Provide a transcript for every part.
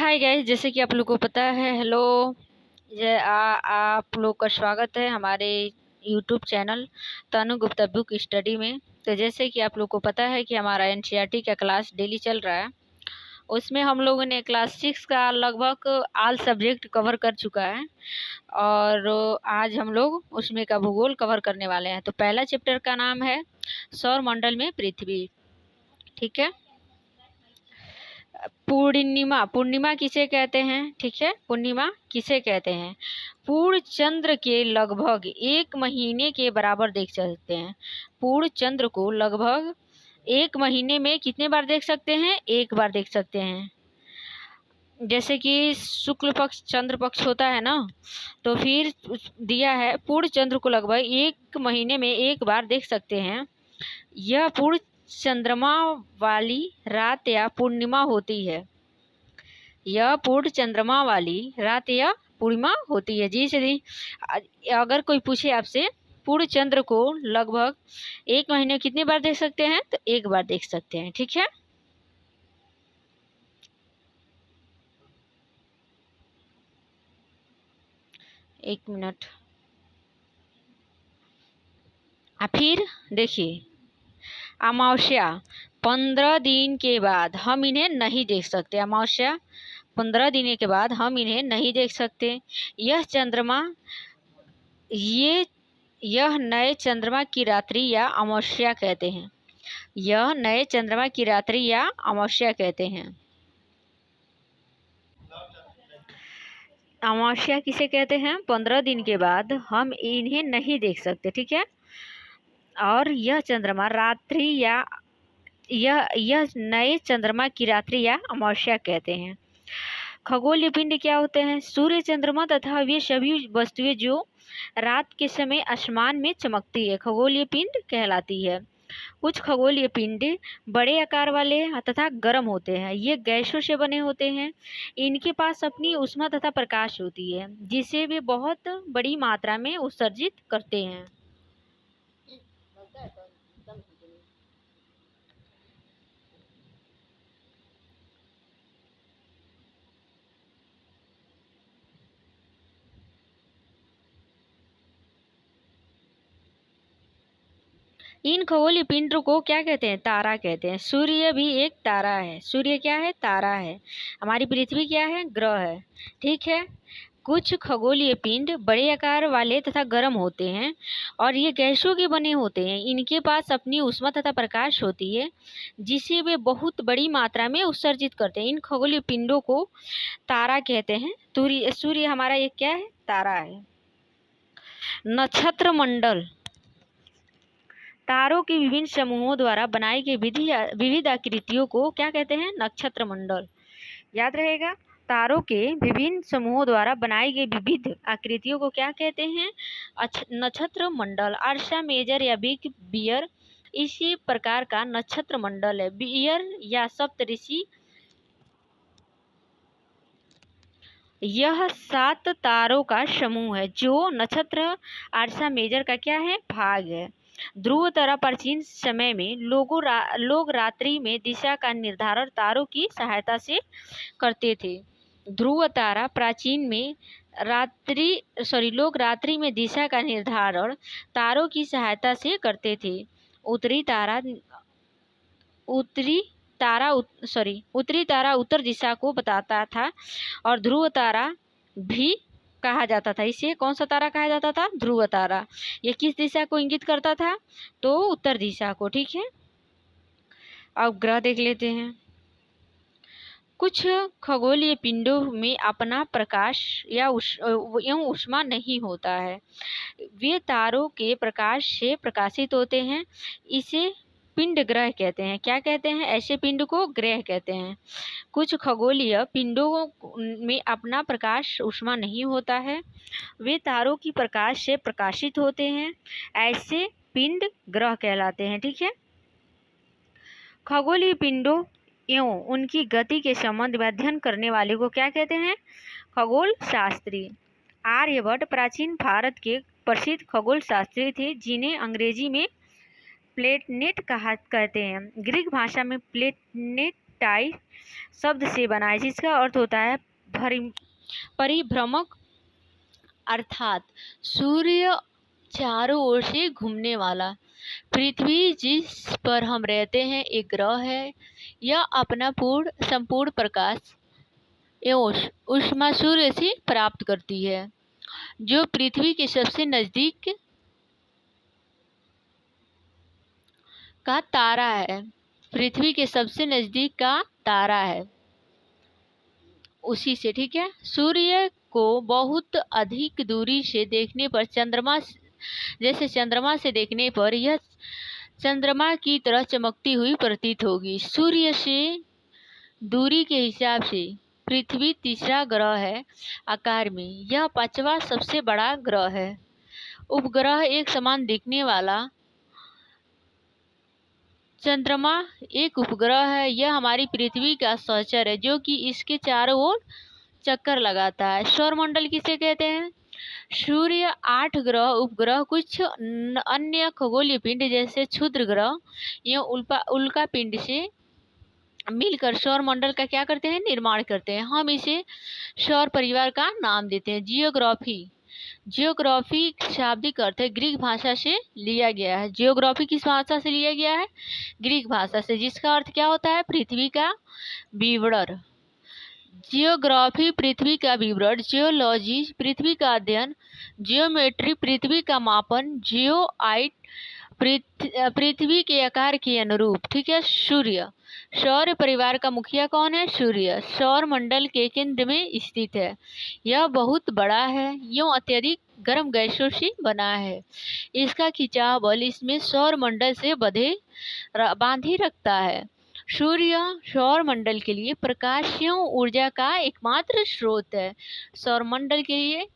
Hi guys, जैसे कि आप लोग को पता है, हेलो। आप लोग का स्वागत है हमारे यूट्यूब चैनल तनु गुप्ता बुक स्टडी में। तो जैसे कि आप लोग को पता है कि हमारा एनसीईआरटी का क्लास डेली चल रहा है। उसमें हम लोगों ने क्लास 6 का लगभग ऑल सब्जेक्ट कवर कर चुका है और आज हम लोग उसमें का भूगोल कवर करने वाले हैं। तो पहला चैप्टर का नाम है सौर मंडल में पृथ्वी। ठीक है। पूर्णिमा पूर्णिमा किसे कहते हैं? ठीक है, पूर्णिमा किसे कहते हैं? पूर्ण चंद्र के लगभग एक महीने के बराबर देख सकते हैं। पूर्ण चंद्र को लगभग एक महीने में कितने बार देख सकते हैं? एक बार देख सकते हैं। जैसे कि शुक्ल पक्ष चंद्र पक्ष होता है ना, तो फिर दिया है पूर्ण चंद्र को लगभग एक महीने में एक बार देख सकते हैं। यह पूर्ण चंद्रमा वाली रात या पूर्णिमा होती है। यह पूर्ण चंद्रमा वाली रात या पूर्णिमा होती है। जी सही। अगर कोई पूछे आपसे पूर्ण चंद्र को लगभग एक महीने में कितनी बार देख सकते हैं, तो एक बार देख सकते हैं। ठीक है। एक मिनट। फिर देखिए, अमावस्या 15 दिन के बाद हम इन्हें नहीं देख सकते। अमावस्या 15 दिन के बाद हम इन्हें नहीं देख सकते। यह चंद्रमा यह नए चंद्रमा की रात्रि या अमावस्या कहते हैं। यह नए चंद्रमा की रात्रि या अमावस्या कहते हैं। अमावस्या किसे कहते हैं? 15 दिन के बाद हम इन्हें नहीं देख सकते। ठीक है। और यह चंद्रमा रात्रि या यह नए चंद्रमा की रात्रि या अमावस्या कहते हैं। खगोलीय पिंड क्या होते हैं? सूर्य, चंद्रमा तथा वे सभी वस्तुएं जो रात के समय आसमान में चमकती है, खगोलीय पिंड कहलाती है। कुछ खगोलीय पिंड बड़े आकार वाले तथा गर्म होते हैं। ये गैसों से बने होते हैं। इनके पास अपनी ऊष्मा तथा प्रकाश होती है, जिसे वे बहुत बड़ी मात्रा में उत्सर्जित करते हैं। इन खगोलीय पिंड को क्या कहते हैं? तारा कहते हैं। सूर्य भी एक तारा है। सूर्य क्या है? तारा है। हमारी पृथ्वी क्या है? ग्रह है। ठीक है। कुछ खगोलीय पिंड बड़े आकार वाले तथा गर्म होते हैं और ये गैसों के बने होते हैं। इनके पास अपनी ऊष्मा तथा प्रकाश होती है, जिसे वे बहुत बड़ी मात्रा में उत्सर्जित करते हैं। इन खगोलीय पिंडों को तारा कहते हैं। सूर्य हमारा एक क्या है? तारा है। नक्षत्र मंडल तारों की विभिन्न समूहों द्वारा बनाई गई विविध आकृतियों को क्या कहते हैं? नक्षत्र मंडल। याद रहेगा, तारों के विभिन्न समूहों द्वारा बनाई गई विविध आकृतियों को क्या कहते हैं? नक्षत्र मंडल। अर्सा मेजर या बिग बियर इसी प्रकार का नक्षत्र मंडल है। बियर या सप्तऋषि यह 7 तारों का समूह है जो नक्षत्र अर्सा मेजर का क्या है? भाग है। ध्रुव तारा प्राचीन समय में लोग रात्रि में दिशा का निर्धारण तारों की सहायता से करते थे। ध्रुव तारा प्राचीन में लोग रात्रि में दिशा का निर्धारण तारों की सहायता से करते थे। उत्तरी तारा उत्तर दिशा को बताता था और ध्रुव तारा भी कहा जाता था। इसे कौन सा तारा कहा जाता था? ध्रुव तारा। यह किस दिशा को इंगित करता था? तो उत्तर दिशा को। ठीक है। अब ग्रह देख लेते हैं। कुछ खगोलीय पिंडों में अपना प्रकाश या ऊष्मा नहीं होता है। वे तारों के प्रकाश से प्रकाशित होते हैं। इसे पिंड ग्रह कहते हैं। क्या कहते हैं? ऐसे पिंड को ग्रह कहते हैं। कुछ खगोलीय पिंडों में अपना प्रकाश ऊष्मा नहीं होता है। वे तारों की प्रकाश से प्रकाशित होते हैं। ऐसे पिंड ग्रह कहलाते हैं। ठीक है। खगोलीय पिंडों एवं उनकी गति के संबंध में अध्ययन करने वाले को क्या कहते हैं? खगोल शास्त्री। आर्यभट्ट प्राचीन भारत के प्रसिद्ध खगोल शास्त्री थे, जिन्हें अंग्रेजी में प्लेटनेट कहते हैं। ग्रीक भाषा में प्लेटनेट एलिप्टाइड शब्द से बना है, जिसका अर्थ होता है परिभ्रमक, अर्थात सूर्य चारों ओर से घूमने वाला। पृथ्वी जिस पर हम रहते हैं एक ग्रह है। यह अपना संपूर्ण प्रकाश एवं ऊष्मा सूर्य से प्राप्त करती है, जो पृथ्वी के सबसे नजदीक का तारा है। पृथ्वी के सबसे नजदीक का तारा है उसी से, ठीक है। सूर्य को बहुत अधिक दूरी से देखने पर चंद्रमा से देखने पर यह चंद्रमा की तरह चमकती हुई प्रतीत होगी। सूर्य से दूरी के हिसाब से पृथ्वी तीसरा ग्रह है आकार में। यह पांचवा सबसे बड़ा ग्रह है। उपग्रह एक समान दिखने वाला चंद्रमा एक उपग्रह है। यह हमारी पृथ्वी का सहचर है, जो कि इसके चारों ओर चक्कर लगाता है। सौरमंडल किसे कहते हैं? सूर्य, 8 ग्रह, उपग्रह, कुछ अन्य खगोलीय पिंड जैसे क्षुद्र ग्रह या उल्का पिंड से मिलकर सौरमंडल का क्या करते हैं? निर्माण करते हैं। हम इसे सौर परिवार का नाम देते हैं। जियोग्राफी शाब्दिक अर्थ है ग्रीक भाषा से लिया गया है। जियोग्राफी किस भाषा से लिया गया है? ग्रीक भाषा से, जिसका अर्थ क्या होता है? पृथ्वी का विवरण। जियोग्राफी पृथ्वी का विवरण, जियोलॉजी पृथ्वी का अध्ययन, जियोमेट्री पृथ्वी का मापन, जियोआइट पृथ्वी के आकार के अनुरूप, ठीक है। सूर्य, सौर परिवार का मुखिया कौन है? सूर्य सौर मंडल के केंद्र में स्थित है। यह बहुत बड़ा है, यूं अत्यधिक गर्म गैसों से बना है। इसका खिंचाव बल इसमें सौर मंडल से बांधे रखता है। सूर्य सौर मंडल के लिए प्रकाशीय ऊर्जा का एकमात्र स्रोत है। सौर मंडल के लिए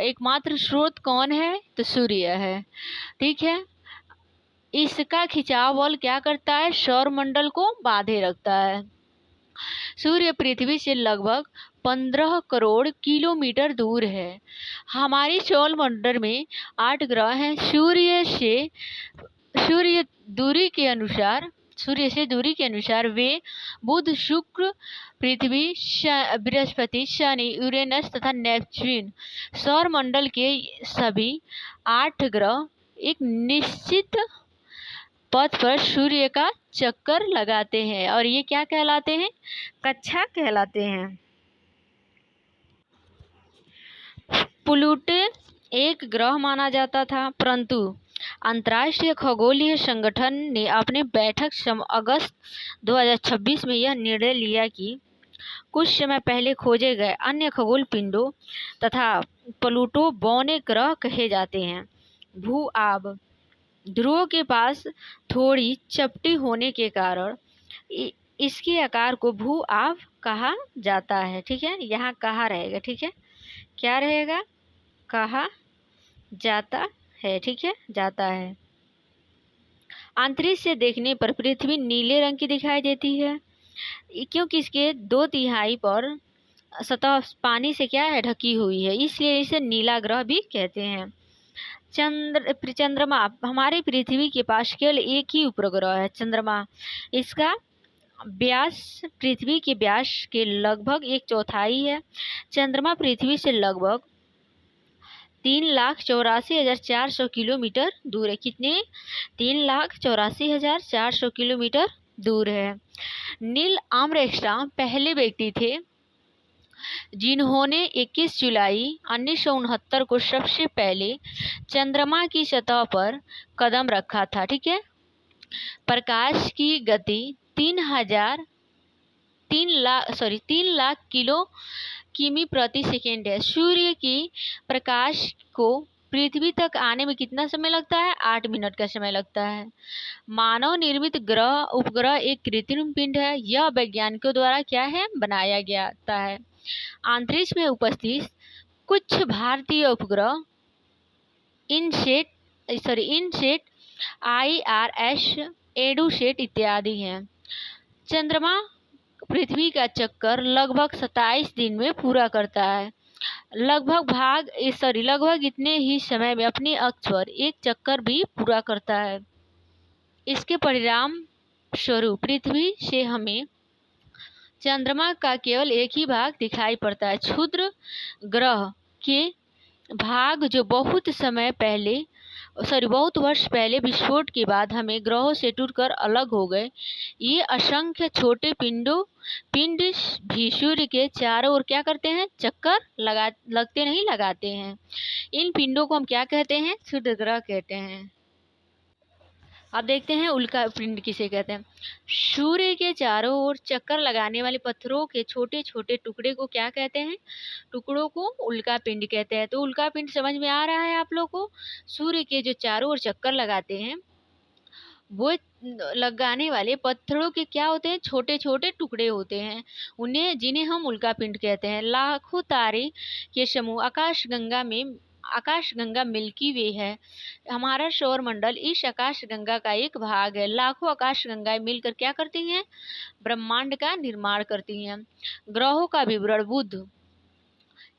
एकमात्र स्रोत कौन है? तो सूर्य है, ठीक है। इसका खिंचाव बल क्या करता है? सौर मंडल को बांधे रखता है। सूर्य पृथ्वी से लगभग 15 करोड़ किलोमीटर दूर है। हमारे सौर मंडल में 8 ग्रह हैं। सूर्य से दूरी के अनुसार वे बुध, शुक्र, पृथ्वी, बृहस्पति, शनि, यूरेनस तथा नेपच्यून। सौर मंडल के सभी 8 ग्रह एक निश्चित पथ पर सूर्य का चक्कर लगाते हैं और ये क्या कहलाते हैं? कक्षा कहलाते हैं। प्लूटो एक ग्रह माना जाता था, परंतु अंतर्राष्ट्रीय खगोलीय संगठन ने अपने बैठक अगस्त 2026 में यह निर्णय लिया कि कुछ समय पहले खोजे गए अन्य खगोल पिंडों तथा प्लूटो बौने ग्रह कहे जाते हैं। भू-आब ध्रुवों के पास थोड़ी चपटी होने के कारण इसके आकार को भू-आब कहा जाता है, ठीक है। यहाँ कहा रहेगा, ठीक है। क्या रहेगा? कहा जाता है, ठीक है, जाता है। अंतरिक्ष से देखने पर पृथ्वी नीले रंग की दिखाई देती है, क्योंकि इसके 2/3 पर सतह पानी से क्या है? ढकी हुई है, इसलिए इसे नीला ग्रह भी कहते हैं। चंद्रमा, हमारी पृथ्वी के पास केवल एक ही उपग्रह है, चंद्रमा। इसका व्यास पृथ्वी के व्यास के लगभग 1/4 है। चंद्रमा पृथ्वी से लगभग 3,84,400 किलोमीटर दूर है। कितने? 3,84,400 किलोमीटर दूर है। नील आर्मस्ट्रांग पहले व्यक्ति थे जिन्होंने 21 जुलाई 1969 को सबसे पहले चंद्रमा की सतह पर कदम रखा था, ठीक है। प्रकाश की गति 3 लाख किमी प्रति सेकेंड है। सूर्य की प्रकाश को पृथ्वी तक आने में कितना समय लगता है? 8 मिनट का समय लगता है। मानव निर्मित उपग्रह एक कृत्रिम पिंड है। यह वैज्ञानिकों द्वारा क्या है? बनाया गया है। अंतरिक्ष में उपस्थित कुछ भारतीय उपग्रह इनसेट, IRS, एडुसेट इत्यादि हैं। चंद्रमा पृथ्वी का चक्कर लगभग 27 दिन में पूरा करता है। लगभग इतने ही समय में अपने अक्ष पर एक चक्कर भी पूरा करता है। इसके परिणाम स्वरूप पृथ्वी से हमें चंद्रमा का केवल एक ही भाग दिखाई पड़ता है। क्षुद्र ग्रह के भाग जो बहुत वर्ष पहले विस्फोट के बाद हमें ग्रहों से टूटकर अलग हो गए। ये असंख्य छोटे पिंड भी सूर्य के चारों ओर क्या करते हैं, चक्कर लगाते हैं। इन पिंडों को हम क्या कहते हैं, क्षुद्र ग्रह कहते हैं। अब देखते हैं उल्का पिंड किसे कहते हैं। सूर्य के चारों ओर चक्कर लगाने वाले पत्थरों के छोटे छोटे टुकड़े को क्या कहते हैं, टुकड़ों को उल्का पिंड कहते हैं। तो उल्का पिंड समझ में आ रहा है आप लोग को। सूर्य के जो चारों ओर चक्कर लगाते हैं वो लगाने वाले पत्थरों के क्या होते हैं, छोटे छोटे टुकड़े होते हैं, जिन्हें हम उल्का पिंड कहते हैं। लाखों तारे के समूह आकाशगंगा मिल्की वे है। हमारा सौर मंडल इस आकाशगंगा का एक भाग है। लाखों आकाशगंगाएं मिलकर क्या करती हैं, ब्रह्मांड का निर्माण करती हैं। ग्रहों का विवरण। बुध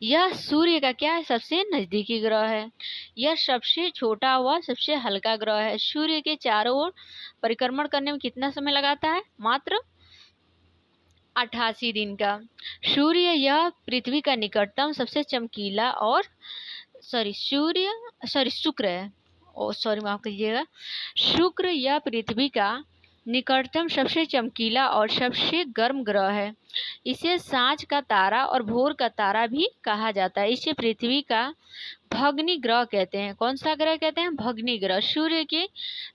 यह सूर्य का क्या है, सबसे नजदीकी ग्रह है। यह सबसे छोटा व सबसे हल्का ग्रह है। सूर्य के चारों ओर परिक्रमण करने में कितना समय लगाता है, मात्र 88 दिन का। सूर्य यह पृथ्वी का निकटतम सबसे चमकीला और शुक्र है, माफ कीजिएगा, शुक्र यह पृथ्वी का निकटतम सबसे चमकीला और सबसे गर्म ग्रह है। इसे सांझ का तारा और भोर का तारा भी कहा जाता है। इसे पृथ्वी का भग्नी ग्रह कहते हैं। कौन सा ग्रह कहते हैं, भग्नी ग्रह। सूर्य के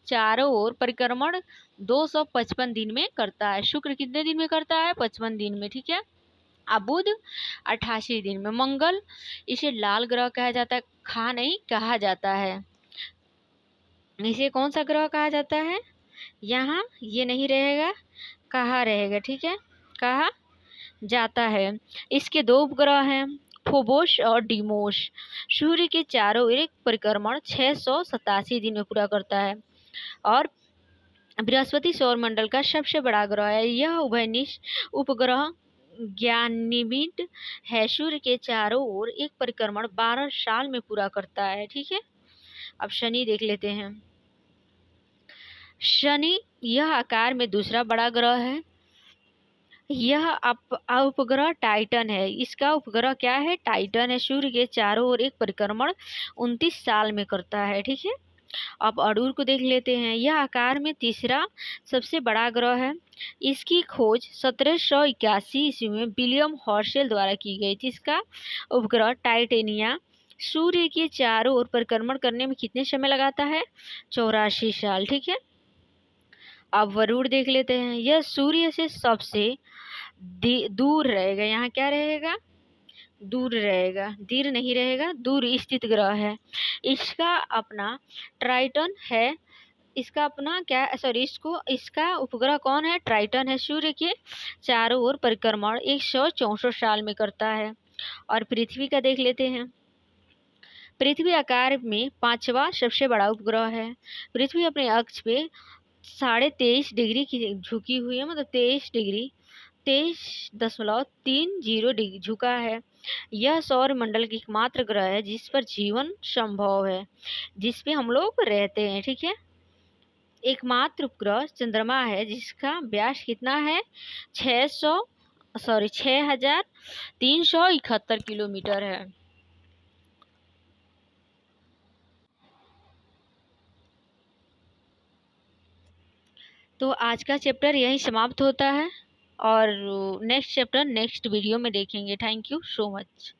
चारों ओर परिक्रमण 255 दिन में करता है। शुक्र कितने दिन में करता है, 55 दिन में, ठीक है। अब बुध 88 दिन में। मंगल इसे लाल ग्रह कहा जाता है, नहीं कहा जाता है। इसे कौन सा ग्रह कहा जाता है, यहाँ ये नहीं रहेगा, कहा रहेगा, ठीक है, कहा जाता है। इसके 2 उपग्रह हैं, फोबोस और डीमोस। सूर्य के चारों ओर एक परिक्रमण 687 दिन में पूरा करता है। और बृहस्पति सौर मंडल का सबसे बड़ा ग्रह है। यह उभयनिष्ठ उपग्रह ज्ञाननिबिड है। सूर्य के चारों ओर एक परिक्रमण 12 साल में पूरा करता है, ठीक है। अब शनि देख लेते हैं। शनि यह आकार में दूसरा बड़ा ग्रह है। यह उपग्रह टाइटन है। इसका उपग्रह क्या है, टाइटन है। सूर्य के चारों ओर एक परिक्रमण 29 साल में करता है, ठीक है। अब अड़ूर को देख लेते हैं। यह आकार में तीसरा सबसे बड़ा ग्रह है। इसकी खोज 1781 ईस्वी में विलियम हर्शेल द्वारा की गई थी। इसका उपग्रह टाइटेनिया सूर्य के चारों ओर परिक्रमण करने में कितने समय लगाता है, 84 साल, ठीक है। अब वरुण देख लेते हैं। यह सूर्य से सबसे दूर रहेगा। यहाँ क्या रहेगा, दूर रहेगा, दीर नहीं रहेगा, दूर स्थित ग्रह है। इसका अपना ट्राइटन है। इसका अपना क्या, इसका उपग्रह कौन है, ट्राइटन है। सूर्य के चारों ओर परिक्रमण 164 साल में करता है। और पृथ्वी का देख लेते हैं। पृथ्वी आकार में 5वां सबसे बड़ा उपग्रह है। पृथ्वी अपने अक्ष पे 23.5 डिग्री की झुकी हुई है, मतलब 23.30 डिग्री झुका है। यह सौर मंडल की एकमात्र ग्रह है जिस पर जीवन संभव है, जिस पे हम लोग रहते हैं, ठीक है। एकमात्र उपग्रह चंद्रमा है जिसका व्यास कितना है, 6371 किलोमीटर है। तो आज का चैप्टर यहीं समाप्त होता है और नेक्स्ट चैप्टर नेक्स्ट वीडियो में देखेंगे। Thank you so much.